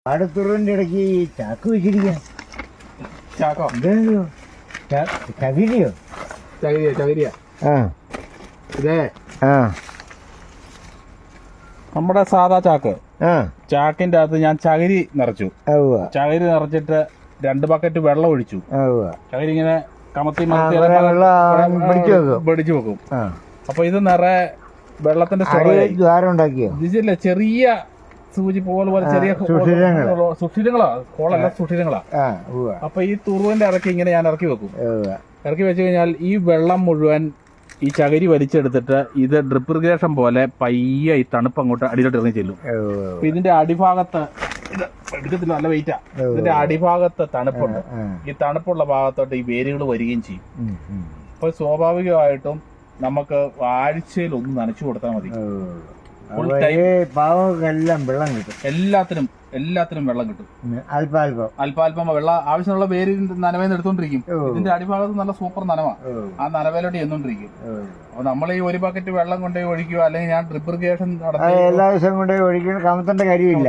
പാടത്തുറവിന്റെ ഇടയ്ക്ക് ഈ ചാക്ക് വെച്ചിരിക്കാൻ ചാക്കോ ചകിരിയോ ചകിരിയാ ആ ഇതേ ആ നമ്മുടെ സാധാ ചാക്ക് ആ ചാക്കിന്റെ അകത്ത് ഞാൻ ചകിരി നിറച്ചു. ചകിരി നിറച്ചിട്ട് 2 ബക്കറ്റ് വെള്ളം ഒഴിച്ചു. ചകിരി ഇങ്ങനെ കമത്തി പിടിച്ചു വെക്കും. അപ്പൊ ഇത് നിറയെ വെള്ളത്തിന്റെ ദ്വാരം ഉണ്ടാക്കിയോ? ഇതില്ല, ചെറിയ സൂചി പോലെ ചെറിയ സുഷിരങ്ങളാ, കോളല്ല സുഷിരങ്ങളാ. അപ്പൊ ഈ തുറുവിന്റെ ഇറക്കി ഇങ്ങനെ ഞാൻ ഇറക്കി വെക്കും. ഇറക്കി വെച്ച് കഴിഞ്ഞാൽ ഈ വെള്ളം മുഴുവൻ ഈ ചകിരി വലിച്ചെടുത്തിട്ട് ഇത് ഡ്രിപ്പ് ഇറിഗേഷൻ പോലെ പയ്യെ ഈ തണുപ്പ് അങ്ങോട്ട് അടിയിലോട്ട് ഇറങ്ങി ചെല്ലും. അപ്പൊ ഇതിന്റെ അടിഭാഗത്ത് ഇത് എടുക്കത്തില്ല, നല്ല വെയിറ്റാ. ഇതിന്റെ അടിഭാഗത്ത് തണുപ്പുണ്ട്. ഈ തണുപ്പുള്ള ഭാഗത്തോട്ട് ഈ വേരുകൾ വരികയും ചെയ്യും. അപ്പൊ സ്വാഭാവികമായിട്ടും നമുക്ക് ആഴ്ചയിൽ ഒന്ന് നനച്ചു കൊടുത്താൽ മതി. പാവക്കെല്ലാം വെള്ളം കിട്ടും. എല്ലാത്തിനും വെള്ളം കിട്ടും. അല്പാൽപ്പം വെള്ളം ആവശ്യമുള്ള പേര് നനവേന്ന് എടുത്തോണ്ടിരിക്കും. ഇതിന്റെ അടിഭാഗത്ത് നല്ല സൂപ്പർ നനവാ. ആ നനവേലോട്ട് ചെന്നോണ്ടിരിക്കും. അപ്പൊ നമ്മൾ ഈ 1 ബക്കറ്റ് വെള്ളം കൊണ്ടുപോയി ഒഴിക്കുക, അല്ലെങ്കിൽ ഞാൻ ഡ്രിപ്പ് ഇറിഗേഷൻ എല്ലാ ദിവസവും കൊണ്ടുപോയി ഒഴിക്കണം. കമത്തേണ്ട കാര്യമില്ല.